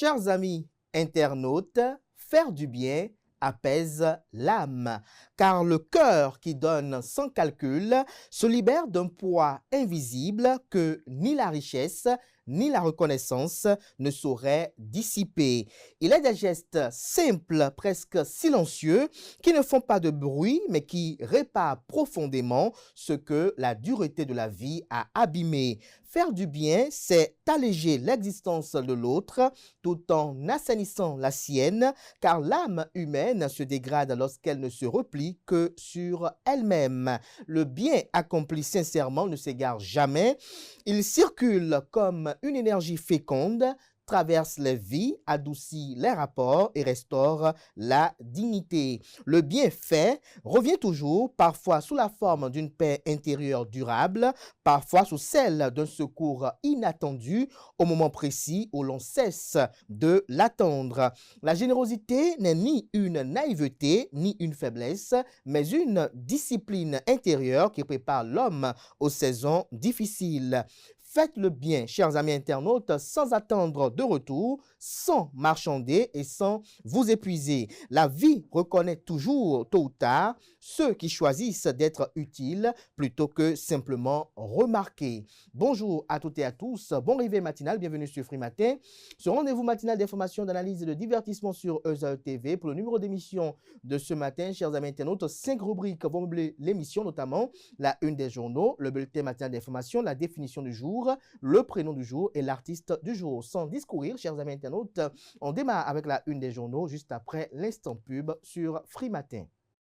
Chers amis internautes, faire du bien apaise l'âme, car le cœur qui donne sans calcul se libère d'un poids invisible que ni la richesse ni la reconnaissance ne sauraient dissiper. Il est des gestes simples, presque silencieux, qui ne font pas de bruit, mais qui réparent profondément ce que la dureté de la vie a abîmé. Faire du bien, c'est alléger l'existence de l'autre tout en assainissant la sienne, car l'âme humaine se dégrade lorsqu'elle ne se replie que sur elle-même. Le bien accompli sincèrement ne s'égare jamais. Il circule comme une énergie féconde, traverse les vies, adoucit les rapports et restaure la dignité. Le bien fait revient toujours, parfois sous la forme d'une paix intérieure durable, parfois sous celle d'un secours inattendu au moment précis où l'on cesse de l'attendre. La générosité n'est ni une naïveté, ni une faiblesse, mais une discipline intérieure qui prépare l'homme aux saisons difficiles. Faites le bien, chers amis internautes, sans attendre de retour, sans marchander et sans vous épuiser. La vie reconnaît toujours, tôt ou tard, ceux qui choisissent d'être utiles plutôt que simplement remarqués. Bonjour à toutes et à tous, bon réveil matinal, bienvenue sur Free Matin. Ce rendez-vous matinal d'information, d'analyse et de divertissement sur ESAE TV. Pour le numéro d'émission de ce matin, chers amis internautes, 5 rubriques vont meubler l'émission, notamment la une des journaux, le bulletin matinal d'information, la définition du jour, le prénom du jour et l'artiste du jour. Sans discourir, chers amis internautes, on démarre avec la une des journaux juste après l'instant pub sur Free Matin.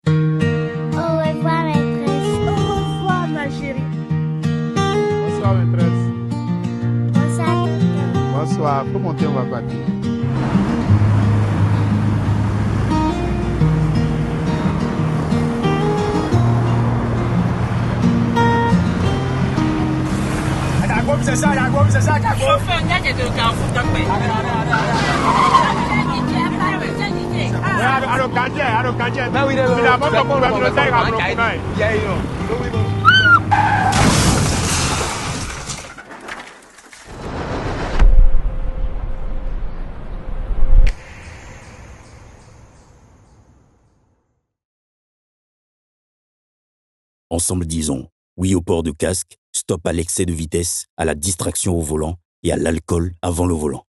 Au revoir, maîtresse. Au revoir, ma chérie. Bonsoir, maîtresse. Bonsoir, tonton. Bonsoir. Faut monter, on va partir. Chauffeur, il y a des deux gars, faut t'appeler. Ensemble disons oui au port de casque, stop à l'excès de vitesse, à la distraction au volant et à l'alcool avant le volant.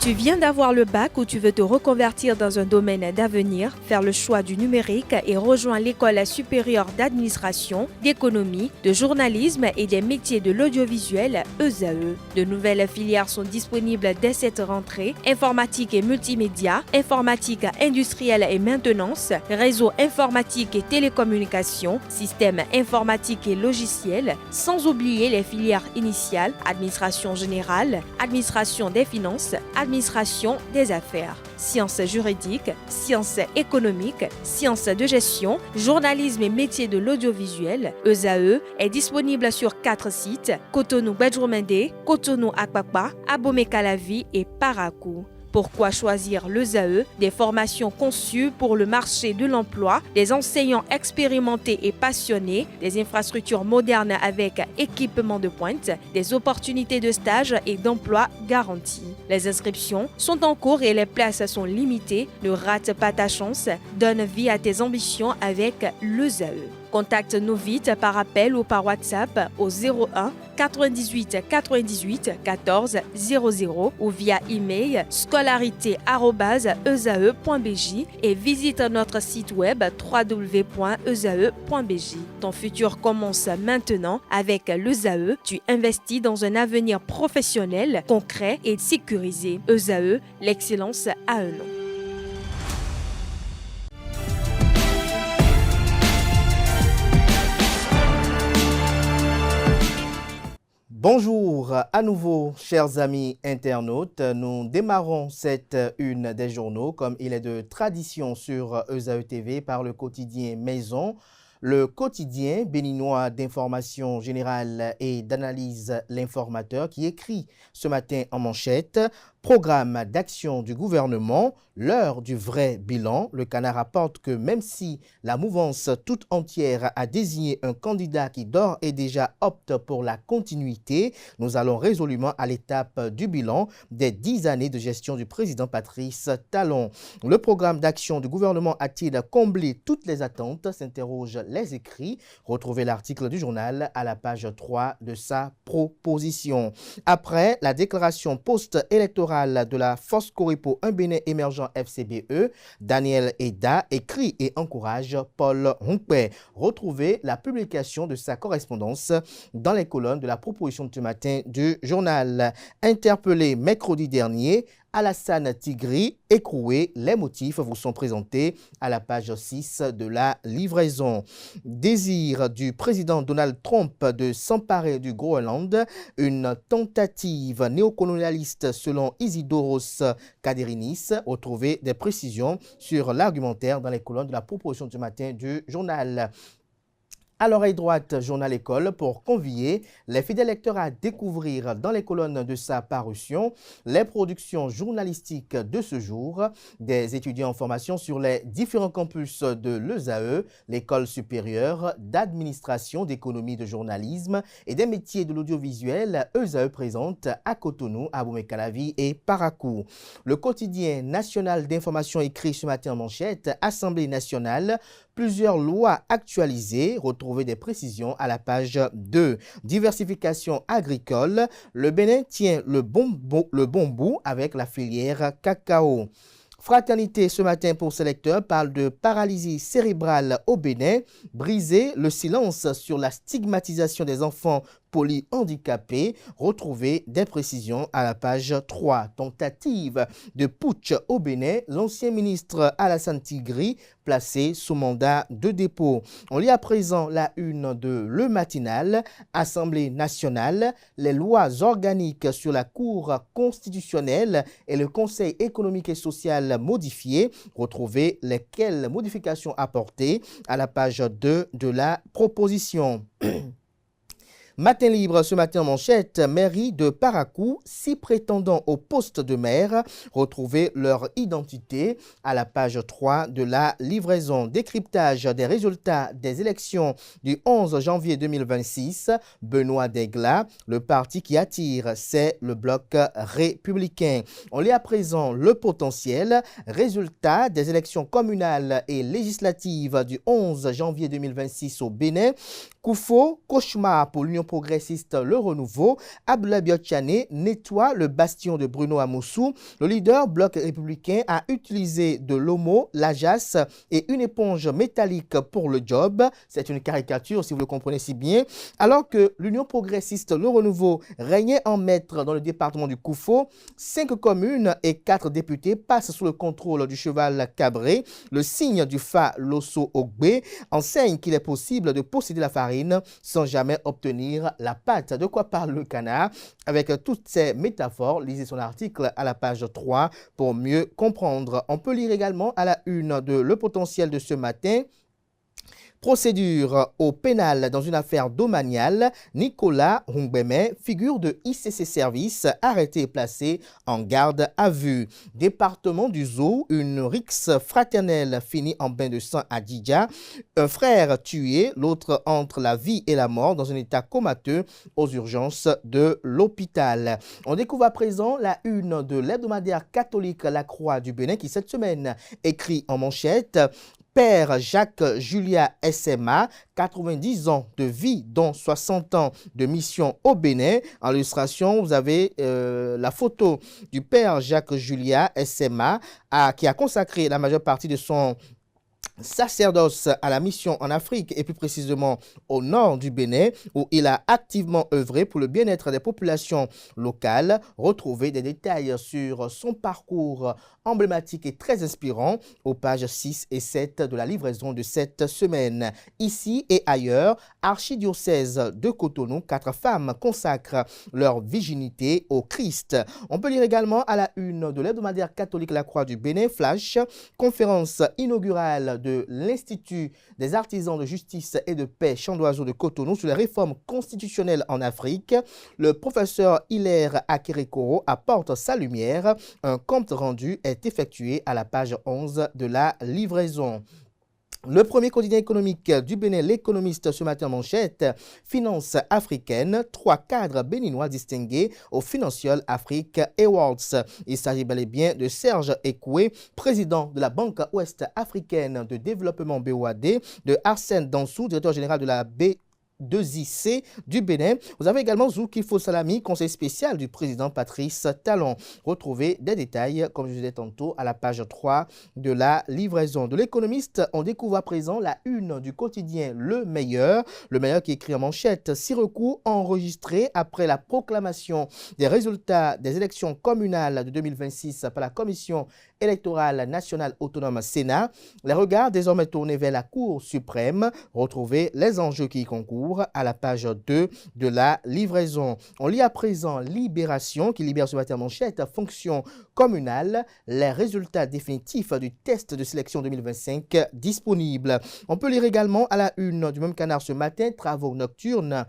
Tu viens d'avoir le bac ou tu veux te reconvertir dans un domaine d'avenir, faire le choix du numérique et rejoindre l'école supérieure d'administration, d'économie, de journalisme et des métiers de l'audiovisuel ESAE. De nouvelles filières sont disponibles dès cette rentrée: informatique et multimédia, informatique industrielle et maintenance, réseau informatique et télécommunications, système informatique et logiciel, sans oublier les filières initiales: administration générale, administration des finances, administration des affaires, sciences juridiques, sciences économiques, sciences de gestion, journalisme et métiers de l'audiovisuel. ESAE est disponible sur 4 sites: Cotonou-Badjoumendé, Cotonou-Akpakpa, Abomey-Calavi et Parakou. Pourquoi choisir l'ESAE? Des formations conçues pour le marché de l'emploi, des enseignants expérimentés et passionnés, des infrastructures modernes avec équipement de pointe, des opportunités de stage et d'emploi garanties. Les inscriptions sont en cours et les places sont limitées. Ne rate pas ta chance. Donne vie à tes ambitions avec l'ESAE. Contacte-nous vite par appel ou par WhatsApp au 01 98 98 14 00 ou via email scolarité@esae.bj et visite notre site web www.esae.bj. Ton futur commence maintenant avec l'ESAE. Tu investis dans un avenir professionnel, concret et sécurisé. ESAE, l'excellence à un nom. Bonjour à nouveau, chers amis internautes. Nous démarrons cette une des journaux, comme il est de tradition sur ESAE TV, par le quotidien Maison, le quotidien béninois d'information générale et d'analyse L'Informateur, qui écrit ce matin en manchette: Programme d'action du gouvernement, l'heure du vrai bilan. Le Canard rapporte que même si la mouvance toute entière a désigné un candidat qui d'ores et déjà opte pour la continuité, nous allons résolument à l'étape du bilan des 10 années de gestion du président Patrice Talon. Le programme d'action du gouvernement a-t-il comblé toutes les attentes, s'interrogent les écrits. Retrouvez l'article du journal à la page 3 de sa proposition. Après la déclaration post-électorale de la Force Coripo, un Bénin émergent FCBE, Daniel Eda écrit et encourage Paul Hunkpe. Retrouvez la publication de sa correspondance dans les colonnes de la proposition de ce matin du journal. Interpellé mercredi dernier, Alassane Tigri, écroué, les motifs vous sont présentés à la page 6 de la livraison. Désir du président Donald Trump de s'emparer du Groenland, une tentative néocolonialiste selon Isidoros Kaderinis. Retrouvez des précisions sur l'argumentaire dans les colonnes de la proposition du matin du journal. À l'oreille droite, Journal École, pour convier les fidèles lecteurs à découvrir dans les colonnes de sa parution les productions journalistiques de ce jour des étudiants en formation sur les différents campus de l'ESAE, l'École supérieure d'administration, d'économie, de journalisme et des métiers de l'audiovisuel. ESAE présente à Cotonou, à Abomey-Calavi et Parakou. Le quotidien national d'information écrit ce matin en manchette, Assemblée nationale, plusieurs lois actualisées. Retrouvez des précisions à la page 2. Diversification agricole. Le Bénin tient le bon bout avec la filière cacao. Fraternité ce matin pour ses lecteurs parle de paralysie cérébrale au Bénin. Briser le silence sur la stigmatisation des enfants polyhandicapés. Retrouvez des précisions à la page 3. Tentative de putsch au Bénin. L'ancien ministre Alassane Tigri placé sous mandat de dépôt. On lit à présent la une de Le Matinal. Assemblée nationale. Les lois organiques sur la Cour constitutionnelle et le Conseil économique et social modifiés. Retrouvez lesquelles modifications apportées à la page 2 de la proposition. Matin libre ce matin en manchette, mairie de Parakou, 6 prétendants au poste de maire. Retrouvez leur identité à la page 3 de la livraison. Décryptage des résultats des élections du 11 janvier 2026. Benoît Degla, le parti qui attire, c'est le bloc républicain. On lit à présent le potentiel. Résultats des élections communales et législatives du 11 janvier 2026 au Bénin. Koufo, cauchemar pour l'Union progressiste Le Renouveau. Abdoulaye Biotchane nettoie le bastion de Bruno Amoussou. Le leader bloc républicain a utilisé de l'homo, l'ajace et une éponge métallique pour le job. C'est une caricature si vous le comprenez si bien. Alors que l'Union progressiste Le Renouveau régnait en maître dans le département du Koufo, 5 communes et 4 députés passent sous le contrôle du cheval cabré. Le signe du Fa Losso Ogbe enseigne qu'il est possible de posséder la farine sans jamais obtenir la pâte. De quoi parle le Canard? Avec toutes ces métaphores, lisez son article à la page 3 pour mieux comprendre. On peut lire également à la une de Le Potentiel de ce matin. Procédure au pénal dans une affaire domaniale. Nicolas Hungbeme, figure de ICC Service, arrêté et placé en garde à vue. Département du Zoo, une rixe fraternelle finit en bain de sang à Djidja. Un frère tué, l'autre entre la vie et la mort dans un état comateux aux urgences de l'hôpital. On découvre à présent la une de l'hebdomadaire catholique La Croix du Bénin qui cette semaine écrit en manchette: Père Jacques Julia SMA, 90 ans de vie, dont 60 ans de mission au Bénin. En illustration, vous avez la photo du Père Jacques Julia SMA qui a consacré la majeure partie de son sacerdoce à la mission en Afrique et plus précisément au nord du Bénin où il a activement œuvré pour le bien-être des populations locales. Retrouvez des détails sur son parcours emblématique et très inspirant aux pages 6 et 7 de la livraison de cette semaine. Ici et ailleurs, archidiocèse de Cotonou, 4 femmes consacrent leur virginité au Christ. On peut lire également à la une de l'hebdomadaire catholique La Croix du Bénin, Flash, conférence inaugurale de de l'Institut des artisans de justice et de paix Champ d'Oiseau de Cotonou sur les réformes constitutionnelles en Afrique. Le professeur Hilaire Akerekoro apporte sa lumière. Un compte rendu est effectué à la page 11 de la livraison. Le premier quotidien économique du Bénin, l'Économiste, ce matin en manchette, finance africaine, 3 cadres béninois distingués au Financial Afrique Awards. Il s'agit bel et bien de Serge Ekoué, président de la Banque ouest-africaine de développement BOAD, de Arsène Dansou, directeur général de la B2IC du Bénin. Vous avez également Zoukifo Salami, conseiller spécial du président Patrice Talon. Retrouvez des détails, comme je vous disais tantôt, à la page 3 de la livraison. De l'Économiste, on découvre à présent la une du quotidien Le Meilleur qui écrit en manchette 6 recours enregistrés après la proclamation des résultats des élections communales de 2026 par la Commission électorale nationale autonome Sénat. Les regards désormais tournés vers la Cour suprême. Retrouvez les enjeux qui y concourent à la page 2 de la livraison. On lit à présent Libération qui libère ce matin en manchette fonction communale, les résultats définitifs du test de sélection 2025 disponibles. On peut lire également à la une du même canard ce matin, travaux nocturnes.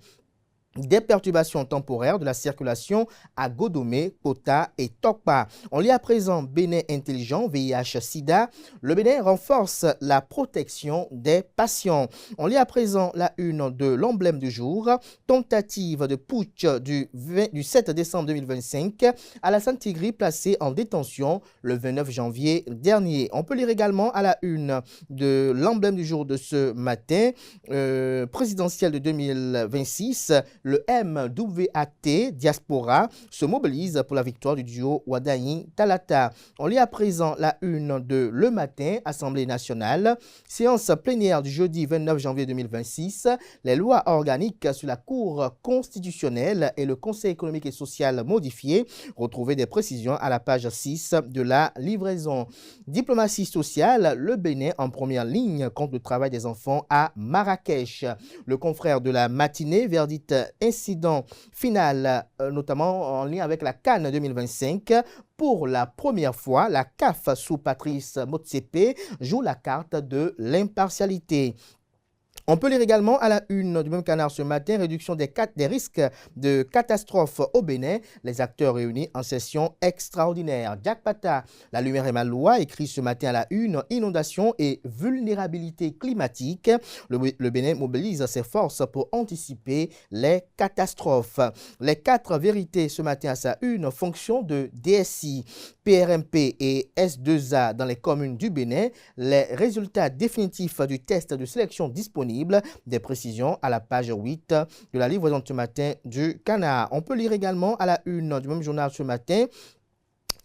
Des perturbations temporaires de la circulation à Godomé, Kota et Tokpa. On lit à présent Bénin intelligent, VIH-Sida. Le Bénin renforce la protection des patients. On lit à présent la une de l'emblème du jour. Tentative de putsch du 7 décembre 2025. Alassane Tigri placé en détention le 29 janvier dernier. On peut lire également à la une de l'emblème du jour de ce matin, présidentielle de 2026. Le MWAT Diaspora se mobilise pour la victoire du duo Wadayin-Talata. On lit à présent la une de Le Matin, Assemblée nationale. Séance plénière du jeudi 29 janvier 2026. Les lois organiques sur la Cour constitutionnelle et le Conseil économique et social modifié. Retrouvez des précisions à la page 6 de la livraison. Diplomatie sociale, le Bénin en première ligne contre le travail des enfants à Marrakech. Le confrère de la matinée, verdict incident final, notamment en lien avec la CAN 2025. Pour la première fois, la CAF sous Patrice Motsepe joue la carte de l'impartialité. On peut lire également à la une du même canard ce matin, réduction des risques de catastrophe au Bénin, les acteurs réunis en session extraordinaire. Jack Pata, la lumière et Maloua, écrit ce matin à la une, inondation et vulnérabilité climatique. Le Bénin mobilise ses forces pour anticiper les catastrophes. Les 4 vérités ce matin à sa une, fonction de DSI, PRMP et S2A dans les communes du Bénin, les résultats définitifs du test de sélection disponible. Des précisions à la page 8 de la livraison de ce matin du Canard. On peut lire également à la une du même journal ce matin.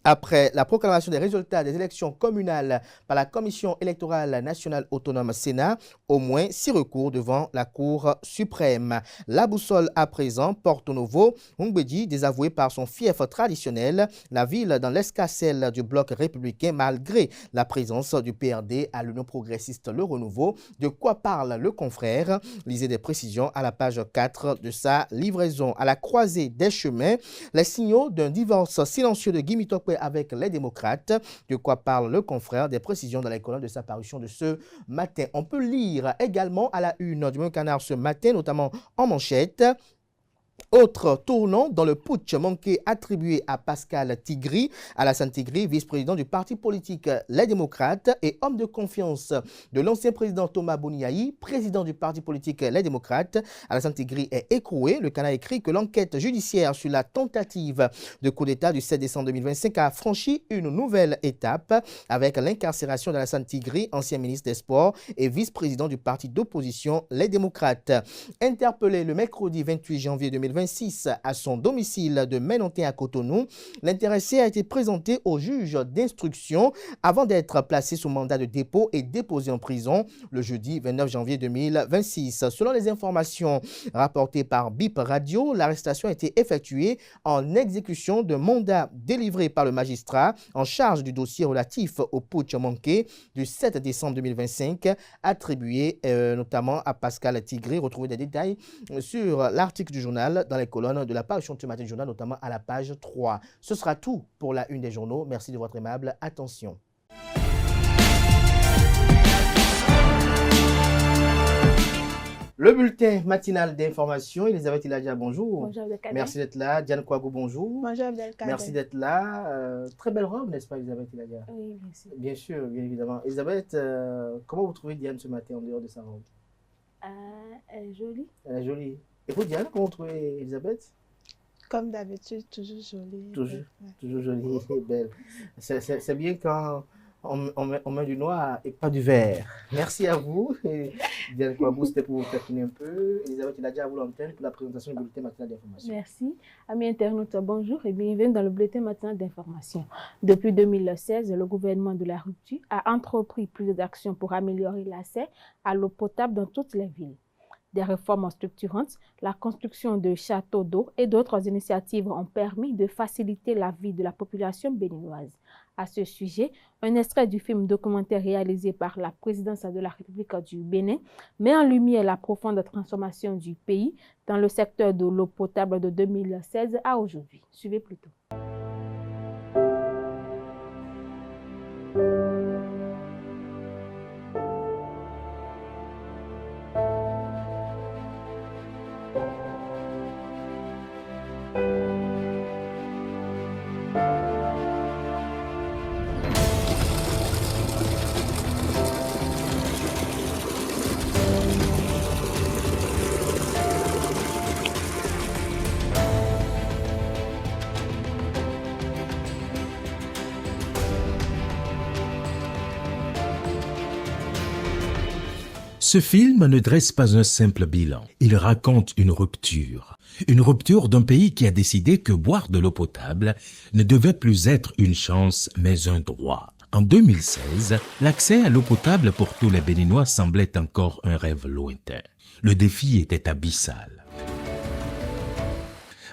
Après la proclamation des résultats des élections communales par la Commission électorale nationale autonome Sénat, au moins 6 recours devant la Cour suprême. La boussole à présent, Porto Novo, Mbedi désavoué par son fief traditionnel, la ville dans l'escarcelle du bloc républicain malgré la présence du PRD à l'Union progressiste Le Renouveau. De quoi parle le confrère? Lisez des précisions à la page 4 de sa livraison. À la croisée des chemins, les signaux d'un divorce silencieux de Guy Mitokwe avec les démocrates. De quoi parle le confrère? Des précisions dans les colonnes de sa parution de ce matin. On peut lire également à la une du même canard ce matin, notamment en manchette. Autre tournant dans le putsch manqué attribué à Pascal Tigri, Alassane Tigri, vice-président du parti politique Les Démocrates et homme de confiance de l'ancien président Thomas Boniaï, président du parti politique Les Démocrates. Alassane Tigri est écroué. Le Canard écrit que l'enquête judiciaire sur la tentative de coup d'État du 7 décembre 2025 a franchi une nouvelle étape avec l'incarcération d'Alassane Tigri, ancien ministre des Sports et vice-président du parti d'opposition Les Démocrates. Interpellé le mercredi 28 janvier 2026 à son domicile de Ménonté à Cotonou, l'intéressé a été présenté au juge d'instruction avant d'être placé sous mandat de dépôt et déposé en prison le jeudi 29 janvier 2026. Selon les informations rapportées par BIP Radio, l'arrestation a été effectuée en exécution de mandat délivré par le magistrat en charge du dossier relatif au putsch manqué du 7 décembre 2025, attribué notamment à Pascal Tigri. Retrouvez des détails sur l'article du journal dans les colonnes de la parution de ce matin du journal, notamment à la page 3. Ce sera tout pour la une des journaux. Merci de votre aimable attention. Le bulletin matinal d'information, Elisabeth Iladja, bonjour. Bonjour Abdelkader. Merci d'être là. Diane Kouagou, bonjour. Bonjour Abdelkader. Merci d'être là. Très belle robe, n'est-ce pas, Elisabeth Iladja? Oui, merci. Bien sûr, bien évidemment. Elisabeth, comment vous trouvez Diane ce matin en dehors de sa robe? Elle est jolie. Elle est jolie. Et vous, Diane, comment vous trouvez Elisabeth? Comme d'habitude, toujours jolie. Toujours, Ouais. toujours jolie et belle. C'est bien quand on met du noir et pas du vert. Merci à vous. Et Diane Kouagou, c'était pour vous taquiner un peu. Elisabeth Iladja, à vous l'antenne pour la présentation du bulletin matinal d'information. Merci. Amis internautes, bonjour et bienvenue dans le bulletin matinal d'information. Depuis 2016, le gouvernement de la rupture a entrepris plusieurs actions pour améliorer l'accès à l'eau potable dans toutes les villes. Des réformes structurantes, la construction de châteaux d'eau et d'autres initiatives ont permis de faciliter la vie de la population béninoise. À ce sujet, un extrait du film documentaire réalisé par la présidence de la République du Bénin met en lumière la profonde transformation du pays dans le secteur de l'eau potable de 2016 à aujourd'hui. Suivez plutôt. Ce film ne dresse pas un simple bilan. Il raconte une rupture. Une rupture d'un pays qui a décidé que boire de l'eau potable ne devait plus être une chance, mais un droit. En 2016, l'accès à l'eau potable pour tous les Béninois semblait encore un rêve lointain. Le défi était abyssal.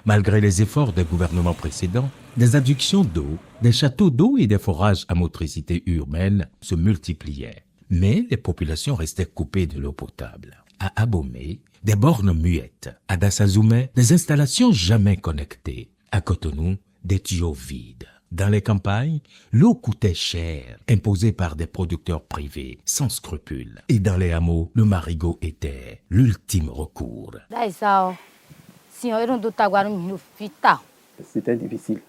Malgré les efforts des gouvernements précédents, des adductions d'eau, des châteaux d'eau et des forages à motricité urbaine se multipliaient. Mais les populations restaient coupées de l'eau potable. À Abomey, des bornes muettes. À Dassazoumé, des installations jamais connectées. À Cotonou, des tuyaux vides. Dans les campagnes, l'eau coûtait cher, imposée par des producteurs privés, sans scrupules. Et dans les hameaux, le marigot était l'ultime recours. C'était difficile.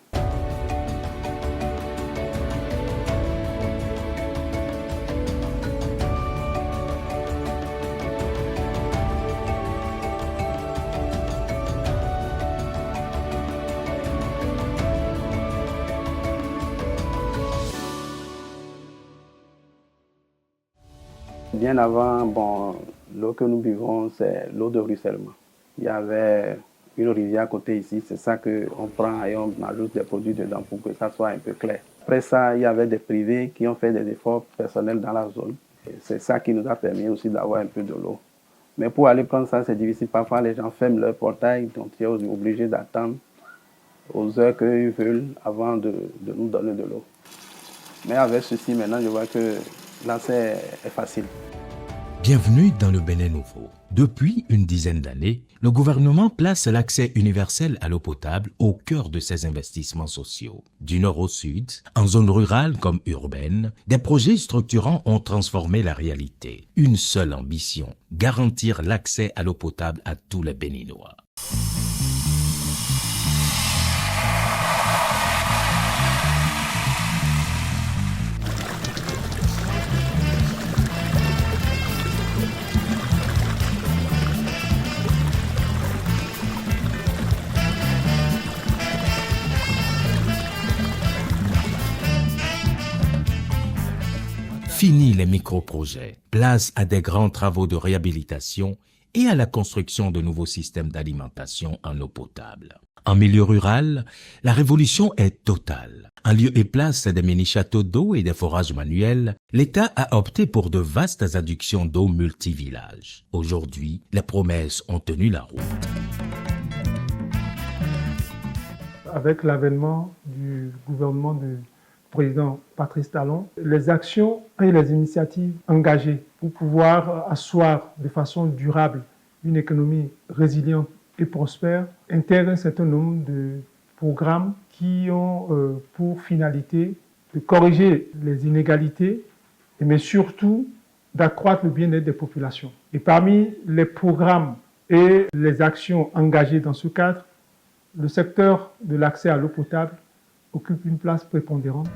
Bien avant, l'eau que nous buvons, c'est l'eau de ruissellement. Il y avait une rivière à côté ici, c'est ça qu'on prend et on ajoute des produits dedans pour que ça soit un peu clair. Après ça, il y avait des privés qui ont fait des efforts personnels dans la zone. Et c'est ça qui nous a permis aussi d'avoir un peu de l'eau. Mais pour aller prendre ça, c'est difficile. Parfois, les gens ferment leur portail, donc tu es obligé d'attendre aux heures qu'ils veulent avant de nous donner de l'eau. Mais avec ceci, maintenant, je vois que l'accès est facile. Bienvenue dans le Bénin nouveau. Depuis une dizaine d'années, le gouvernement place l'accès universel à l'eau potable au cœur de ses investissements sociaux. Du nord au sud, en zone rurale comme urbaine, des projets structurants ont transformé la réalité. Une seule ambition, garantir l'accès à l'eau potable à tous les Béninois. Fini les micro-projets, place à des grands travaux de réhabilitation et à la construction de nouveaux systèmes d'alimentation en eau potable. En milieu rural, la révolution est totale. En lieu et place des mini-châteaux d'eau et des forages manuels, l'État a opté pour de vastes adductions d'eau multivillages. Aujourd'hui, les promesses ont tenu la route. Avec l'avènement du gouvernement du président Patrice Talon, les actions et les initiatives engagées pour pouvoir asseoir de façon durable une économie résiliente et prospère intègrent un certain nombre de programmes qui ont pour finalité de corriger les inégalités, mais surtout d'accroître le bien-être des populations. Et parmi les programmes et les actions engagées dans ce cadre, le secteur de l'accès à l'eau potable occupe une place prépondérante.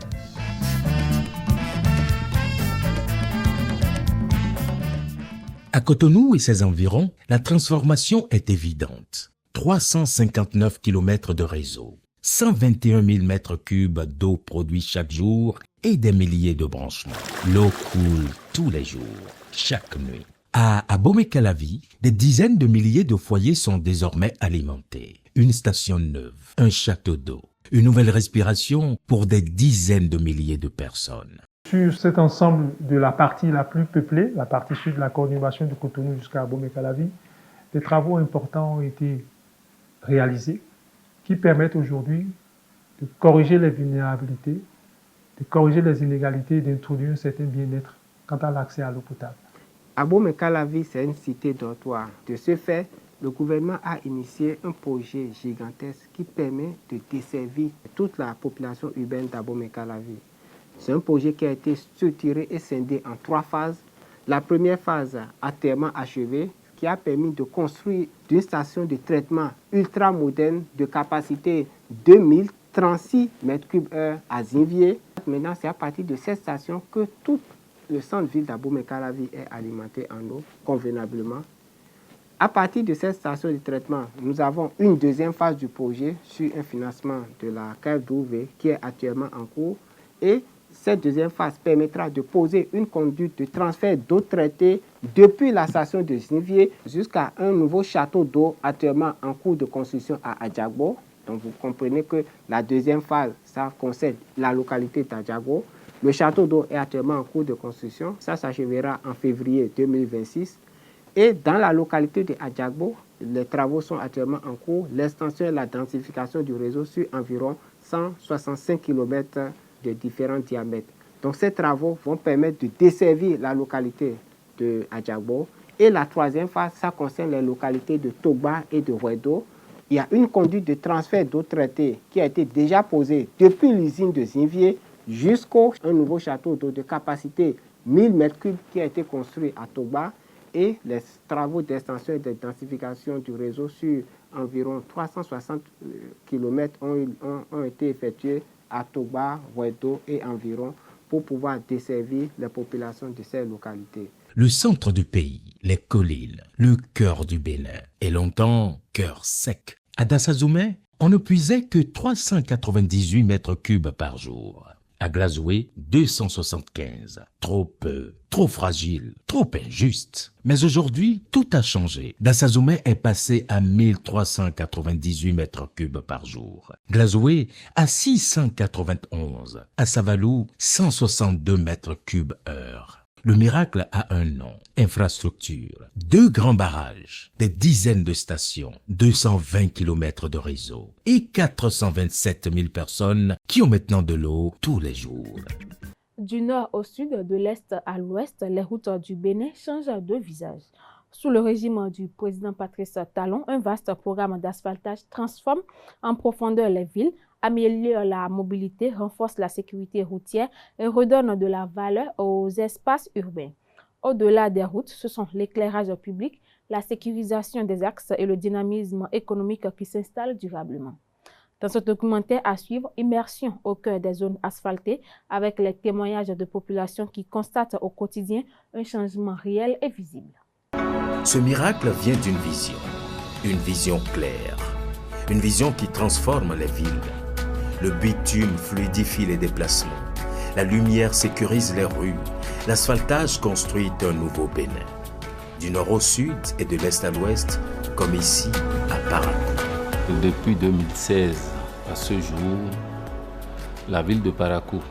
À Cotonou et ses environs, la transformation est évidente. 359 km de réseau, 121 000 mètres cubes d'eau produits chaque jour et des milliers de branchements. L'eau coule tous les jours, chaque nuit. À Abomey-Calavi, des dizaines de milliers de foyers sont désormais alimentés. Une station neuve, un château d'eau, une nouvelle respiration pour des dizaines de milliers de personnes. Sur cet ensemble de la partie la plus peuplée, la partie sud de la conurbation de Cotonou jusqu'à Abomey-Calavi, des travaux importants ont été réalisés qui permettent aujourd'hui de corriger les vulnérabilités, de corriger les inégalités et d'introduire un certain bien-être quant à l'accès à l'eau potable. Abomey-Calavi, c'est une cité dortoir. De ce fait, le gouvernement a initié un projet gigantesque qui permet de desservir toute la population urbaine d'Abomey-Calavi. C'est un projet qui a été structuré et scindé en 3 phases. La première phase, entièrement achevée, qui a permis de construire une station de traitement ultra moderne de capacité 2036 m3/h à Zinvier. Maintenant, c'est à partir de cette station que tout le centre-ville d'Abomey-Calavi est alimenté en eau convenablement. À partir de cette station de traitement, nous avons une deuxième phase du projet sur un financement de la CAF-DOUV qui est actuellement en cours. Et cette deuxième phase permettra de poser une conduite de transfert d'eau traitée depuis la station de Zinvier jusqu'à un nouveau château d'eau actuellement en cours de construction à Adjagbo. Donc vous comprenez que la deuxième phase, ça concerne la localité d'Adjagbo. Le château d'eau est actuellement en cours de construction. Ça s'achèvera en février 2026. Et dans la localité de Adjagbo, les travaux sont actuellement en cours. L'extension et la densification du réseau sur environ 165 km de différents diamètres. Donc ces travaux vont permettre de desservir la localité de Adjagbo. Et la troisième phase, ça concerne les localités de Togba et de Wedo. Il y a une conduite de transfert d'eau traitée qui a été déjà posée depuis l'usine de Zinvier jusqu'au nouveau château d'eau de capacité 1000 m3 qui a été construit à Togba. Et les travaux d'extension et de densification du réseau sur environ 360 km ont été effectués à Togba, Wedo et environ pour pouvoir desservir les populations de ces localités. Le centre du pays, les collines, le cœur du Bénin, et longtemps cœur sec. À Dassazoumé, on ne puisait que 398 mètres cubes par jour. À Glazoué, 275. Trop peu, trop fragile, trop injuste. Mais aujourd'hui, tout a changé. Dassazoumé est passé à 1398 mètres cubes par jour. Glazoué à 691. À Savalou, 162 mètres cubes heure. Le miracle a un nom, infrastructure. 2 grands barrages, des dizaines de stations, 220 km de réseau et 427 000 personnes qui ont maintenant de l'eau tous les jours. Du nord au sud, de l'est à l'ouest, les routes du Bénin changent de visage. Sous le régime du président Patrice Talon, un vaste programme d'asphaltage transforme en profondeur les villes, améliore la mobilité, renforce la sécurité routière et redonne de la valeur aux espaces urbains. Au-delà des routes, ce sont l'éclairage public, la sécurisation des axes et le dynamisme économique qui s'installent durablement. Dans ce documentaire à suivre, immersion au cœur des zones asphaltées avec les témoignages de populations qui constatent au quotidien un changement réel et visible. Ce miracle vient d'une une vision claire, une vision qui transforme les villes. Le bitume fluidifie les déplacements, la lumière sécurise les rues, l'asphaltage construit un nouveau Bénin. Du nord au sud et de l'est à l'ouest, comme ici à Parakou. Depuis 2016 à ce jour, la ville de Parakou,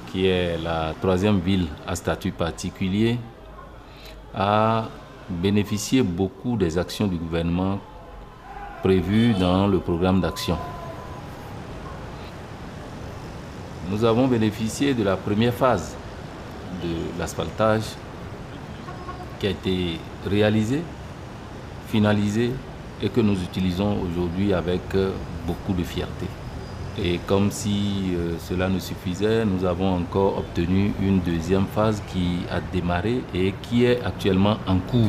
qui est la 3e ville à statut particulier, a bénéficié beaucoup des actions du gouvernement prévues dans le programme d'action. Nous avons bénéficié de la première phase de l'asphaltage qui a été réalisée, finalisée et que nous utilisons aujourd'hui avec beaucoup de fierté. Et comme si cela ne suffisait, nous avons encore obtenu une deuxième phase qui a démarré et qui est actuellement en cours.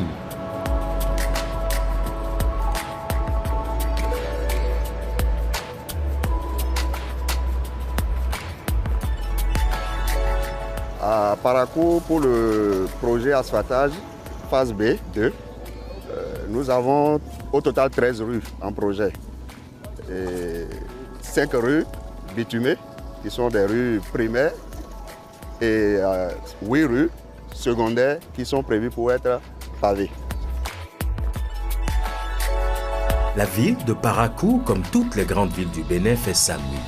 À Parakou, pour le projet asphaltage phase B 2, nous avons au total 13 rues en projet. Et 5 rues bitumées, qui sont des rues primaires, et 8 rues secondaires qui sont prévues pour être pavées. La ville de Parakou, comme toutes les grandes villes du Bénin, fait sa mue.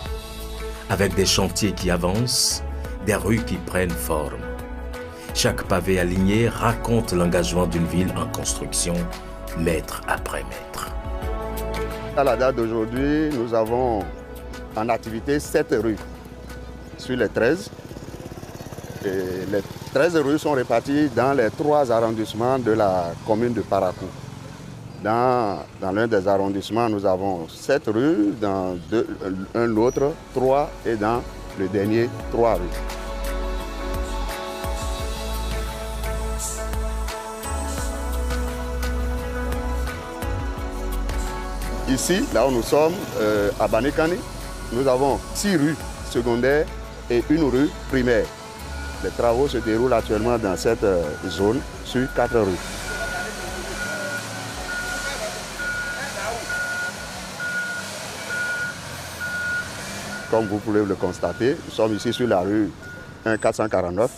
Avec des chantiers qui avancent, des rues qui prennent forme. Chaque pavé aligné raconte l'engagement d'une ville en construction, mètre après mètre. À la date d'aujourd'hui, nous avons en activité 7 rues sur les 13. Et les 13 rues sont réparties dans les 3 arrondissements de la commune de Parakou. Dans l'un des arrondissements, nous avons 7 rues, dans un autre 3 et dans le dernier 3 rues. Ici, là où nous sommes, à Banikani, nous avons 6 rues secondaires et 1 rue primaire. Les travaux se déroulent actuellement dans cette zone sur 4 rues. Comme vous pouvez le constater, nous sommes ici sur la rue 1449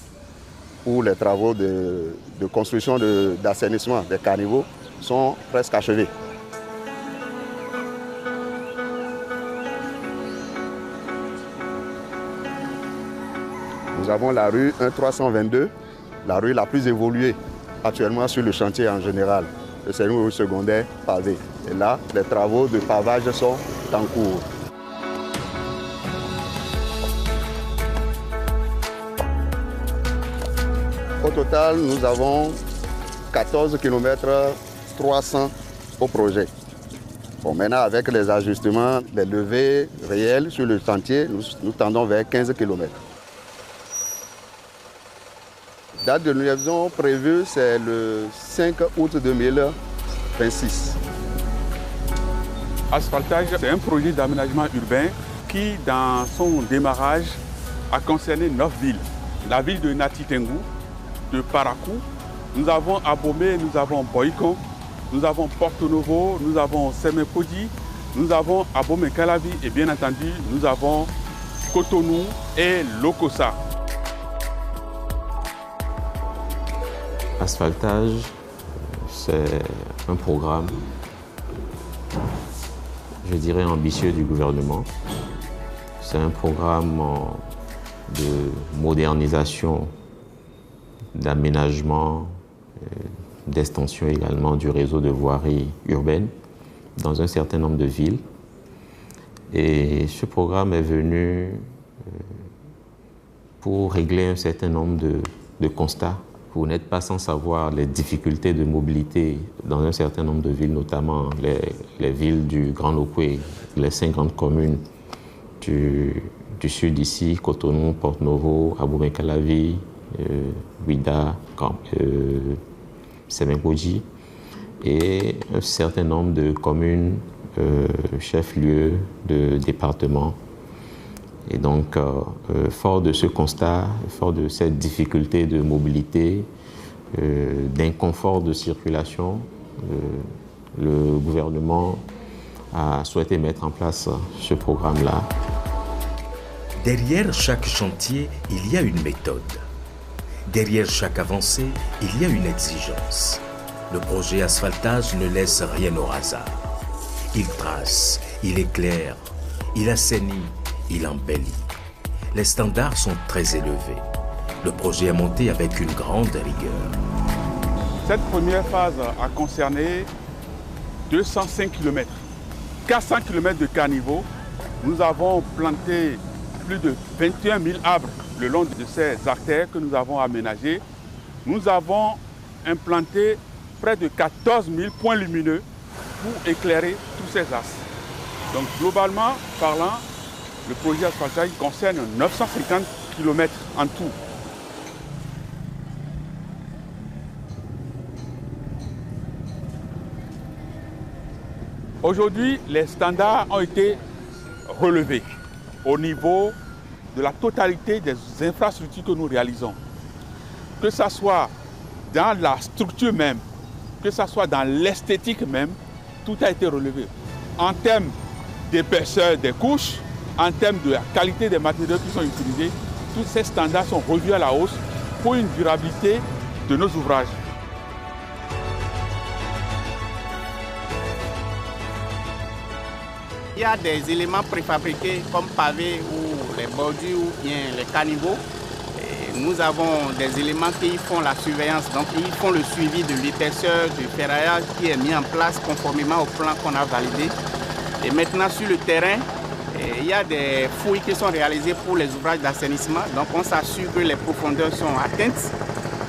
où les travaux de construction d'assainissement des caniveaux sont presque achevés. Nous avons la rue 1322, la rue la plus évoluée actuellement sur le chantier en général. C'est une rue secondaire pavée. Et là, les travaux de pavage sont en cours. Au total, nous avons 14 km 300 au projet. Bon, maintenant, avec les ajustements, les levées réelles sur le chantier, nous tendons vers 15 km. Date de livraison prévue, c'est le 5 août 2026. Asphaltage, c'est un projet d'aménagement urbain qui, dans son démarrage, a concerné 9 villes. La ville de Nati Tengou, de Parakou, nous avons Abomey, nous avons Boycon, nous avons Porto Novo, nous avons Semepodi, nous avons Abomey Calavi et bien entendu, nous avons Cotonou et Lokossa. Asphaltage, c'est un programme, je dirais, ambitieux du gouvernement. C'est un programme de modernisation, d'aménagement, d'extension également du réseau de voirie urbaine dans un certain nombre de villes. Et ce programme est venu pour régler un certain nombre de constats. Vous n'êtes pas sans savoir les difficultés de mobilité dans un certain nombre de villes, notamment les villes du Grand Lopoué, les 5 grandes communes du sud ici, Cotonou, Porto Novo, Abomey Calavi, Ouida, Semepodi, et un certain nombre de communes, chefs-lieux de départements. Et donc, fort de ce constat, fort de cette difficulté de mobilité, d'inconfort de circulation, le gouvernement a souhaité mettre en place ce programme-là. Derrière chaque chantier, il y a une méthode. Derrière chaque avancée, il y a une exigence. Le projet asphaltage ne laisse rien au hasard. Il trace, il éclaire, il assainit, il embellit. Les standards sont très élevés. Le projet est monté avec une grande rigueur. Cette première phase a concerné 205 km. 400 km de caniveaux. Nous avons planté plus de 21 000 arbres le long de ces artères que nous avons aménagées. Nous avons implanté près de 14 000 points lumineux pour éclairer tous ces axes. Donc globalement parlant, Le projet asphaltage concerne 950 km en tout. Aujourd'hui, les standards ont été relevés au niveau de la totalité des infrastructures que nous réalisons. Que ce soit dans la structure même, que ce soit dans l'esthétique même, tout a été relevé. En termes d'épaisseur des couches, en termes de la qualité des matériaux qui sont utilisés, tous ces standards sont revus à la hausse pour une durabilité de nos ouvrages. Il y a des éléments préfabriqués comme pavés ou les bordures ou bien les caniveaux. Et nous avons des éléments qui font la surveillance, donc ils font le suivi de l'épaisseur du ferraillage qui est mis en place conformément au plan qu'on a validé. Et maintenant sur le terrain, il y a des fouilles qui sont réalisées pour les ouvrages d'assainissement. Donc on s'assure que les profondeurs sont atteintes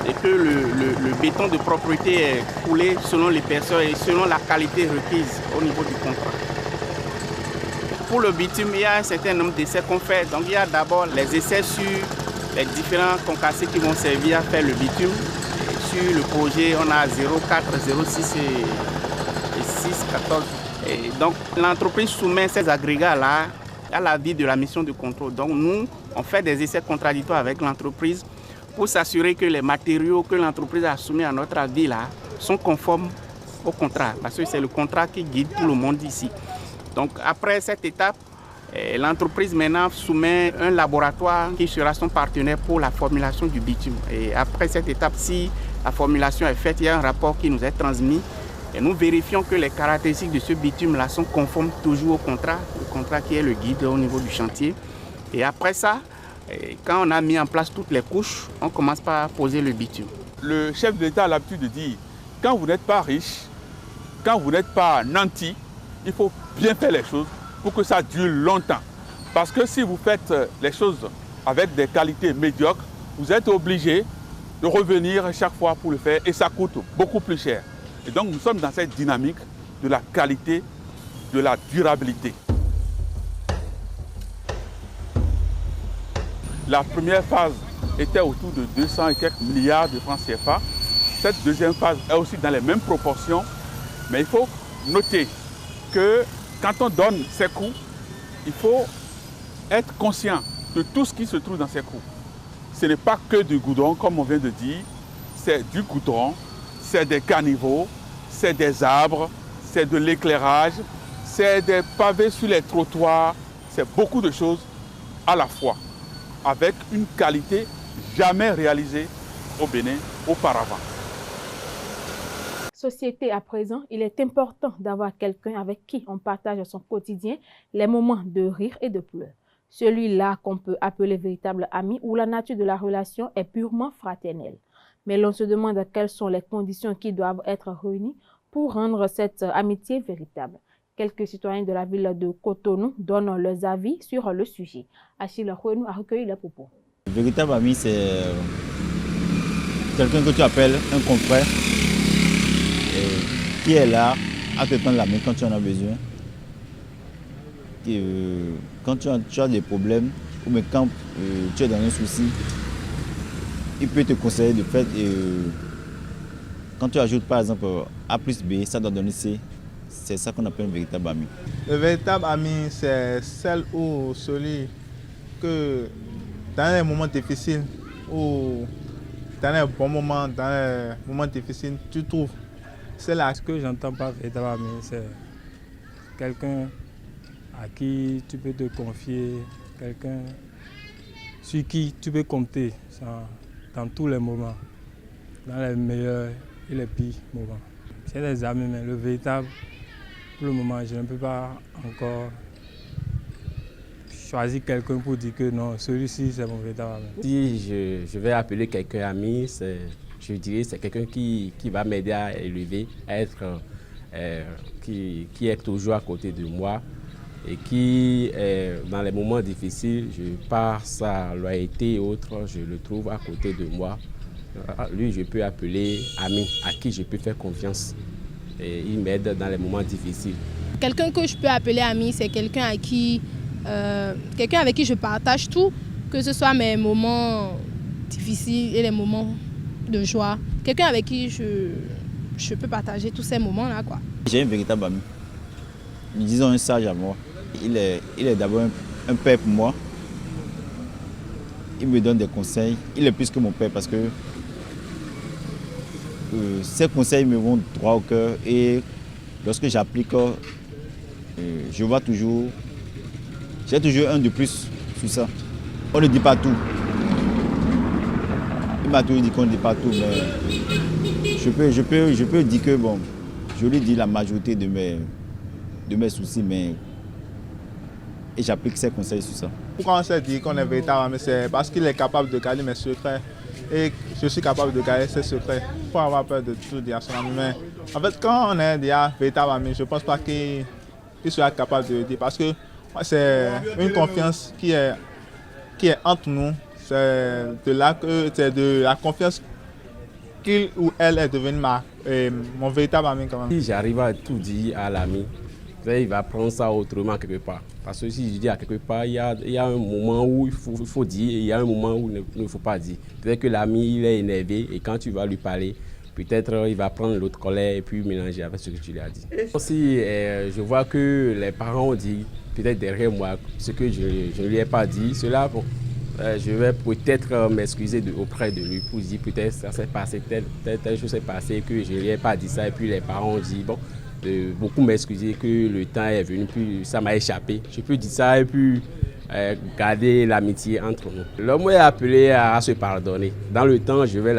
et que le béton de propriété est coulé selon l'épaisseur et selon la qualité requise au niveau du contrat. Pour le bitume, il y a un certain nombre d'essais qu'on fait. Donc il y a d'abord les essais sur les différents concassés qui vont servir à faire le bitume. Et sur le projet, on a 0, 4, 0, 6 et 6, 14. Et donc l'entreprise soumet ces agrégats-là à l'avis de la mission de contrôle. Donc nous, on fait des essais contradictoires avec l'entreprise pour s'assurer que les matériaux que l'entreprise a soumis à notre avis là sont conformes au contrat. Parce que c'est le contrat qui guide tout le monde ici. Donc après cette étape, l'entreprise maintenant soumet un laboratoire qui sera son partenaire pour la formulation du bitume. Et après cette étape, si la formulation est faite, il y a un rapport qui nous est transmis. Et nous vérifions que les caractéristiques de ce bitume-là sont conformes toujours au contrat, le contrat qui est le guide au niveau du chantier. Et après ça, quand on a mis en place toutes les couches, on commence par poser le bitume. Le chef de l'État a l'habitude de dire, quand vous n'êtes pas riche, quand vous n'êtes pas nanti, il faut bien faire les choses pour que ça dure longtemps. Parce que si vous faites les choses avec des qualités médiocres, vous êtes obligé de revenir chaque fois pour le faire et ça coûte beaucoup plus cher. Et donc nous sommes dans cette dynamique de la qualité, de la durabilité. La première phase était autour de 200 et quelques milliards de francs CFA. Cette deuxième phase est aussi dans les mêmes proportions, mais il faut noter que quand on donne ces coûts, il faut être conscient de tout ce qui se trouve dans ces coûts. Ce n'est pas que du goudron, comme on vient de dire, c'est du goudron, c'est des caniveaux, c'est des arbres, c'est de l'éclairage, c'est des pavés sur les trottoirs, c'est beaucoup de choses à la fois, avec une qualité jamais réalisée au Bénin auparavant. Société à présent, il est important d'avoir quelqu'un avec qui on partage son quotidien, les moments de rire et de pleurs. Celui-là qu'on peut appeler véritable ami où la nature de la relation est purement fraternelle. Mais l'on se demande quelles sont les conditions qui doivent être réunies pour rendre cette amitié véritable. Quelques citoyens de la ville de Cotonou donnent leurs avis sur le sujet. Achille Renou a recueilli les propos. Le véritable ami, c'est quelqu'un que tu appelles un confrère qui est là à te tendre la main quand tu en as besoin. Quand tu as des problèmes ou même quand tu es dans un souci, il peut te conseiller de faire. Quand tu ajoutes par exemple A plus B, ça doit donner C. C'est ça qu'on appelle un véritable ami. Le véritable ami, c'est celle ou celui que dans les moments difficiles ou dans les bons moments, dans les moments difficiles, tu trouves. C'est là. Ce que j'entends par véritable ami, c'est quelqu'un à qui tu peux te confier, quelqu'un sur qui tu peux compter dans tous les moments, dans les meilleurs et les pires moments. C'est des amis, mais le véritable, pour le moment, je ne peux pas encore choisir quelqu'un pour dire que non, celui-ci c'est mon véritable ami. Si je vais appeler quelqu'un ami, je dirais c'est quelqu'un qui va m'aider à élever, à être, qui est toujours à côté de moi et qui, dans les moments difficiles, par sa loyauté et autres, je le trouve à côté de moi. Lui, je peux appeler ami, à qui je peux faire confiance. Et il m'aide dans les moments difficiles. Quelqu'un que je peux appeler ami, c'est quelqu'un à qui quelqu'un avec qui je partage tout, que ce soit mes moments difficiles et les moments de joie. Quelqu'un avec qui je peux partager tous ces moments-là, quoi. J'ai un véritable ami. Disons un sage à moi. Il est d'abord un père pour moi. Il me donne des conseils. Il est plus que mon père parce que ces conseils me vont droit au cœur et lorsque j'applique, je vois toujours, j'ai toujours un de plus sur ça. On ne dit pas tout. Il m'a toujours dit qu'on ne dit pas tout, mais je peux dire que bon, je lui dis la majorité de mes soucis, mais et j'applique ses conseils sur ça. Pourquoi on s'est dit qu'on est véritable ami, c'est parce qu'il est capable de garder mes secrets et je suis capable de garder ses secrets. Il faut avoir peur de tout dire à son ami. Mais en fait, quand on est déjà véritable ami, je ne pense pas qu'il soit capable de le dire parce que c'est une confiance qui est entre nous. C'est de la confiance qu'il ou elle est devenu mon véritable ami quand même. Si j'arrive à tout dire à l'ami, il va prendre ça autrement quelque part. Parce que si je dis à quelque part, il y a un moment où il faut dire et il y a un moment où il ne faut pas dire. Peut-être que l'ami il est énervé et quand tu vas lui parler, peut-être il va prendre l'autre colère et puis mélanger avec ce que tu lui as dit. Aussi, je vois que les parents ont dit, peut-être derrière moi, ce que je ne lui ai pas dit. Cela, bon, je vais peut-être m'excuser auprès de lui pour dire peut-être ça s'est passé, telle chose s'est passée, que je ne lui ai pas dit ça et puis les parents ont dit, bon, beaucoup m'excuser que le temps est venu, puis ça m'a échappé. Je peux dire ça et puis garder l'amitié entre nous. L'homme est appelé à se pardonner. Dans le temps, je vais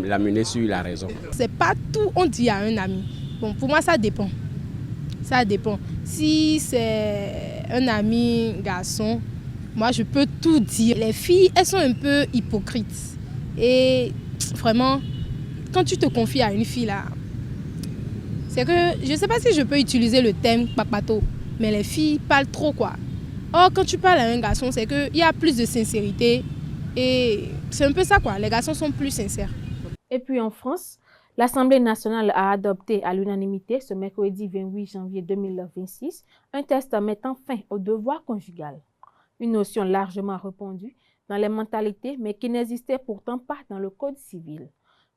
l'amener sur la raison. C'est pas tout on dit à un ami. Bon, pour moi, ça dépend. Ça dépend. Si c'est un ami garçon, moi, je peux tout dire. Les filles, elles sont un peu hypocrites. Et vraiment, quand tu te confies à une fille, là, c'est que, je ne sais pas si je peux utiliser le terme papato, mais les filles parlent trop, quoi. Or, quand tu parles à un garçon, c'est qu'il y a plus de sincérité et c'est un peu ça, quoi. Les garçons sont plus sincères. Et puis en France, l'Assemblée nationale a adopté à l'unanimité ce mercredi 28 janvier 2026 un texte mettant fin au devoir conjugal. Une notion largement répandue dans les mentalités, mais qui n'existait pourtant pas dans le Code civil.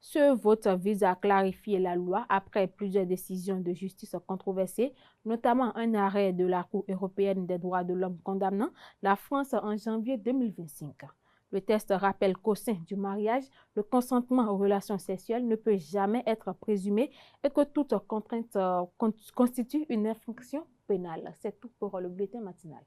Ce vote vise à clarifier la loi après plusieurs décisions de justice controversées, notamment un arrêt de la Cour européenne des droits de l'homme condamnant la France en janvier 2025. Le texte rappelle qu'au sein du mariage, le consentement aux relations sexuelles ne peut jamais être présumé et que toute contrainte constitue une infraction pénale. C'est tout pour le bulletin matinal.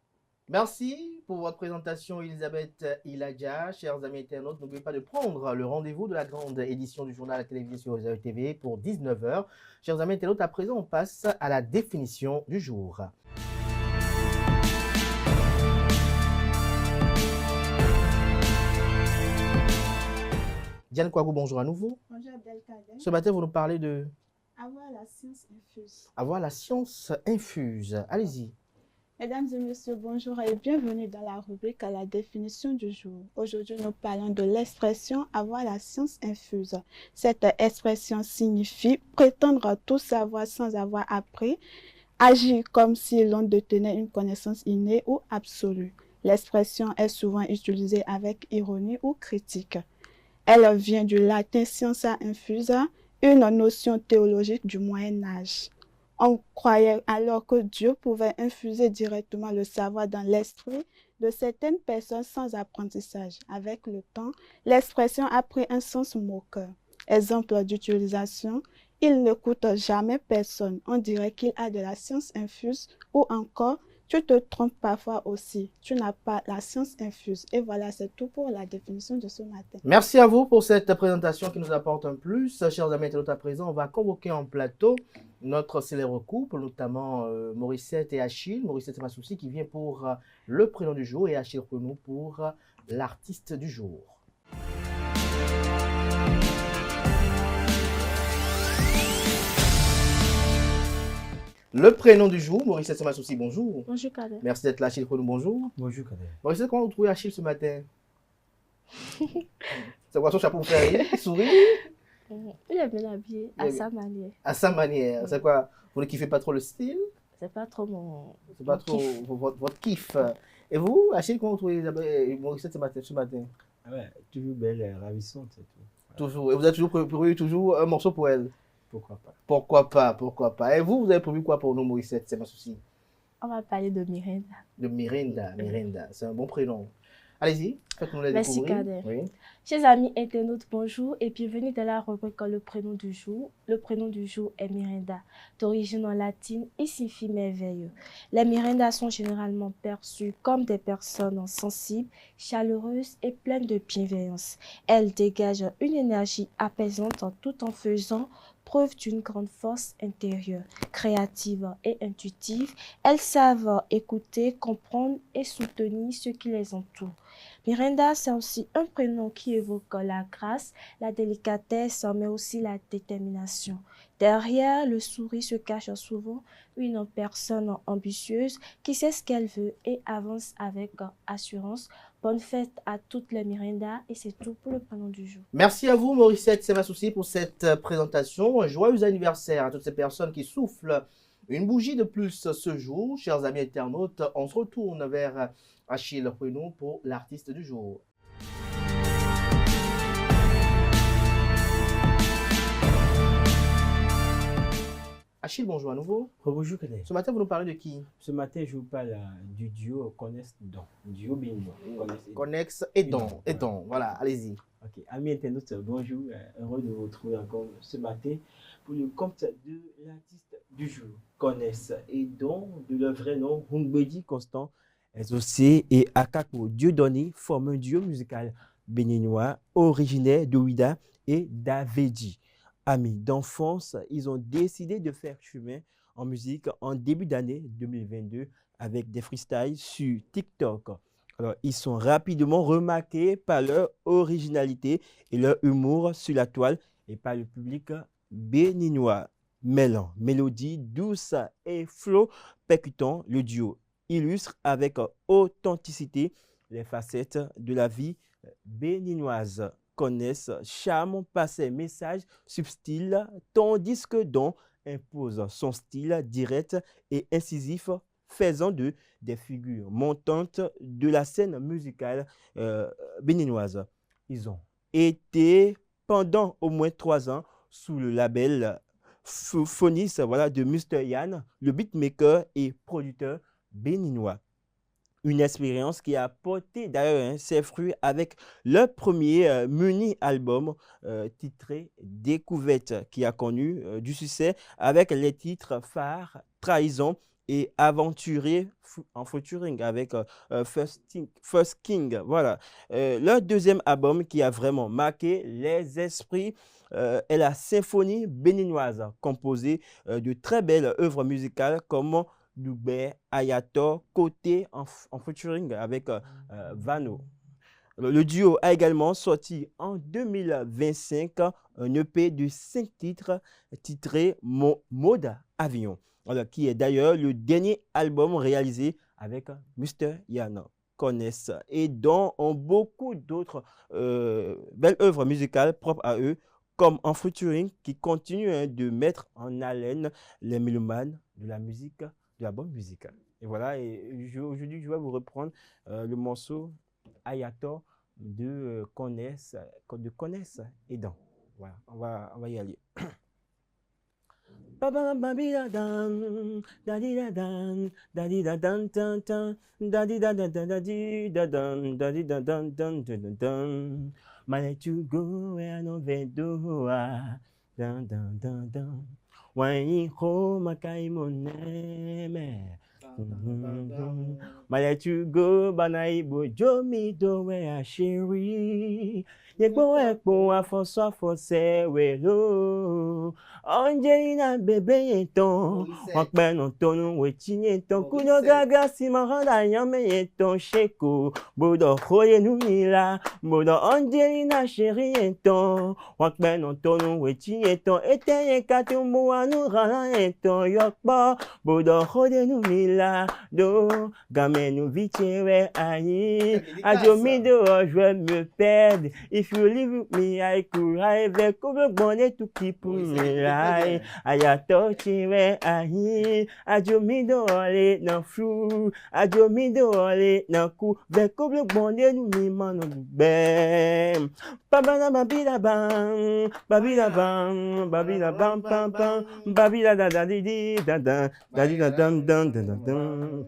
Merci pour votre présentation, Elisabeth Iladja. Chers amis internautes, n'oubliez pas de prendre le rendez-vous de la grande édition du journal à la télévision sur Réserve TV pour 19 h. Chers amis internautes, à présent, on passe à la définition du jour. Diane Kouagou, bonjour à nouveau. Bonjour Abdelkader. Ce matin, vous nous parlez de... Avoir la science infuse. Avoir la science infuse. Allez-y. Mesdames et messieurs, bonjour et bienvenue dans la rubrique à la définition du jour. Aujourd'hui, nous parlons de l'expression « avoir la science infuse ». Cette expression signifie prétendre tout savoir sans avoir appris, agir comme si l'on détenait une connaissance innée ou absolue. L'expression est souvent utilisée avec ironie ou critique. Elle vient du latin « scientia infusa », une notion théologique du Moyen-Âge. On croyait alors que Dieu pouvait infuser directement le savoir dans l'esprit de certaines personnes sans apprentissage. Avec le temps, l'expression a pris un sens moqueur. Exemple d'utilisation, il ne coûte jamais personne. On dirait qu'il a de la science infuse ou encore, tu te trompes parfois aussi. Tu n'as pas la science infuse. Et voilà, c'est tout pour la définition de ce matin. Merci à vous pour cette présentation qui nous apporte un plus. Chers amis internautes, à présent, on va convoquer en plateau notre célèbre couple, notamment Morissette et Achille. Morissette Massouci qui vient pour le prénom du jour et Achille Renou pour l'artiste du jour. Le prénom du jour, Morissette Massouci, bonjour. Bonjour Kader. Merci d'être là, Achille Renou, bonjour. Bonjour Kader. Morissette, comment vous trouvez Achille ce matin? C'est quoi son chapeau pour faire rire? Il sourit? Il est bien habillé à sa manière. À sa manière. C'est quoi? Vous ne kiffez pas trop le style? c'est pas trop mon. C'est pas trop kiff. votre kiff. Et vous, Achille, comment vous trouvez Morissette ce matin? Ah ouais, toujours belle et ravissante, c'est tout. Toujours. Et vous avez toujours prévu un morceau pour elle? Pourquoi pas? Pourquoi pas. Et vous avez prévu quoi pour nous, Morissette? C'est ma souci. On va parler de Miranda. De Miranda. C'est un bon prénom. Allez-y, faites-nous la Merci, découvrir. Kader. Oui. Chers amis internautes, bonjour et bienvenue dans la rubrique Le prénom du jour. Le prénom du jour est Miranda. D'origine latine, il signifie merveilleux. Les Mirandas sont généralement perçues comme des personnes sensibles, chaleureuses et pleines de bienveillance. Elles dégagent une énergie apaisante tout en faisant preuve d'une grande force intérieure, créative et intuitive. Elles savent écouter, comprendre et soutenir ceux qui les entourent. Miranda, c'est aussi un prénom qui évoque la grâce, la délicatesse, mais aussi la détermination. Derrière le sourire se cache souvent une personne ambitieuse qui sait ce qu'elle veut et avance avec assurance. Bonne fête à toutes les Miranda et c'est tout pour le prénom du jour. Merci à vous, Morissette, c'est ma souci pour cette présentation. Un joyeux anniversaire à toutes ces personnes qui soufflent une bougie de plus ce jour. Chers amis internautes, on se retourne vers Achille Renaud pour l'artiste du jour. Achille, bonjour à nouveau. Bonjour, Kader. Ce matin, vous nous parlez de qui? Ce matin, je vous parle du duo Connex-Don. Duo béninois. Connex et Don. Voilà, allez-y. Ok, amis internautes, bonjour. Heureux de vous retrouver encore ce matin pour le compte de l'artiste du jour. Connex et Don, de leur vrai nom, Hungbedi Constant, Ezosé et Akako Dieudonné forment un duo musical béninois originaire d'Ouida et d'Avedji. Amis d'enfance, ils ont décidé de faire chemin en musique en début d'année 2022 avec des freestyles sur TikTok. Alors, ils sont rapidement remarqués par leur originalité et leur humour sur la toile et par le public béninois. Mêlant mélodie douce et flow percutant, le duo illustre avec authenticité les facettes de la vie béninoise. Connaissent, charme, passé, message subtil, tandis que Don impose son style direct et incisif, faisant d'eux des figures montantes de la scène musicale béninoise. Ils ont été pendant au moins 3 ans sous le label Phonis de Mr. Yann, le beatmaker et producteur béninois. Une expérience qui a porté d'ailleurs ses fruits avec leur premier mini-album titré Découverte, qui a connu du succès avec les titres phares Trahison et Aventurier en featuring avec First King. Voilà. Leur deuxième album qui a vraiment marqué les esprits est la Symphonie béninoise, composée de très belles œuvres musicales comme Doubé, Ayato, Côté en featuring avec Vano. Le duo a également sorti en 2025 un EP de 5 titres titré Mode Avion, qui est d'ailleurs le dernier album réalisé avec Mr. Yann. Connaissent et dont ont beaucoup d'autres belles œuvres musicales propres à eux, comme en featuring qui continue de mettre en haleine les mélomanes de la musique, de la bonne musique. Et voilà, et aujourd'hui, je vais vous reprendre le morceau Ayato de Connaissent et Don. Voilà, on va y aller. Man, let you go where no vedoa. When you home, I Man, let you go, banaibo, jomi do where sherry. Yegbo ekbo afo se welo. Angelina bebe yeton, wakbe non tonu wechi yeton. Kuno gaga si maranda yame yeton sheko. Bodo hoye numila, bodo Angelina chéri yeton. Wakbe non tonu wechi yeton. Ete ye katumbu anu rana yeton yokba. Bodo hoye numila. là, do, gamin nous vitiwe aïe. Adjomido, je vais me perdre. If you leave me, I cry. Avec le bonnet tout qui pour me raille. Ayato, tiwe aïe. Adjomido, allez, dans flou. Adjomido, allez, dans coup. Avec le bonnet nous mimons bam. Babila babila bam. Babila bam. Babila bam pam pam. Babila da da di di da da. Da di da dam dam dam dam.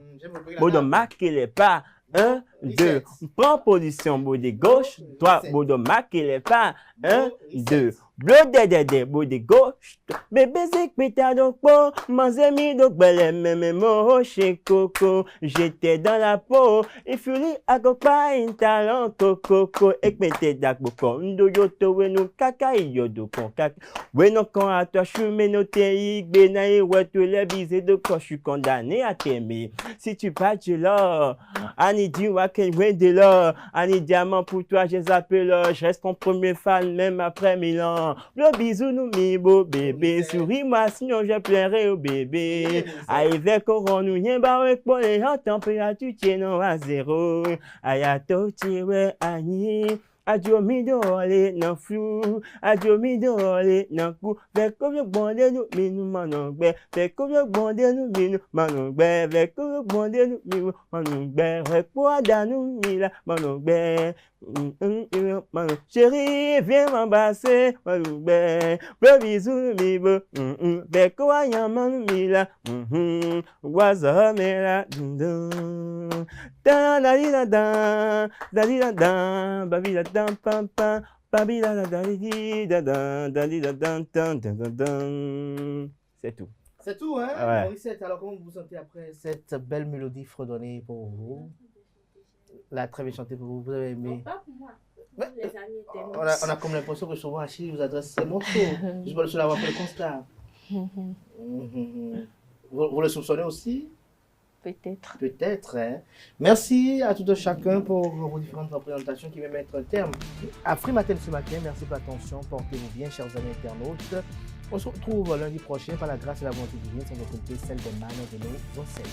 Bodo marquez les pas. 1, 2, prends position, body gauche, droite, bodo marquez les pas. 1, 2, bleu de body gauche. Bébé zik pita donc po, manzemi donc belle même mo chez Coco. J'étais dans la peau, il fut à copa un talent coco. Et pete dak boko, ndo yoto we no kaka yodo kon kaka. We non quand à toi chumé no tei, benaï ouais tu les bisé de quoi je suis condamné à t'aimer. Si tu pas tu l'or, Annie dit wa ken we de l'or, Annie diamant pour toi j'ai zappé l'or, je reste ton premier fan même après 1000 ans. Le bisou nous mi beau bébé, souris-moi sinon je pleurerai au bébé. Avec courant nous yen ba avec pour les en température tiens à 0. Ayato tiwe ani. Adjomido allez nan flou, adjomido allez nan kou. Vek comme le bonde nous minou manongbe, vek comme le bonde nous minou manongbe, vek comme le bonde nous minou manongbe, vek pour nous mila manongbe. Chérie, viens m'embrasser, manongbe, le bisou mi bo, vek quoi yaman mila, waza mela dun. Da da di da da di da da, babi da da pam pam, babi da da da di da da di da da da. C'est tout. C'est tout, hein? Ouais. Morissette, alors comment vous vous sentez après cette belle mélodie fredonnée pour vous? La très bien chantée pour vous, vous avez aimé? Pas pour moi. On a comme l'impression que souvent Achille vous adresse ces morceaux. Je suis pas le seul à avoir fait le constat. Vous le soupçonnez aussi? Peut-être. Peut-être, hein. Merci à tout un chacun pour vos différentes représentations qui vont mettre un terme à Free Matin ce matin. Merci pour l'attention. Portez-vous bien, chers amis internautes. On se retrouve lundi prochain par la grâce et la volonté divine sans occulter celle des mains de nos ancêtres.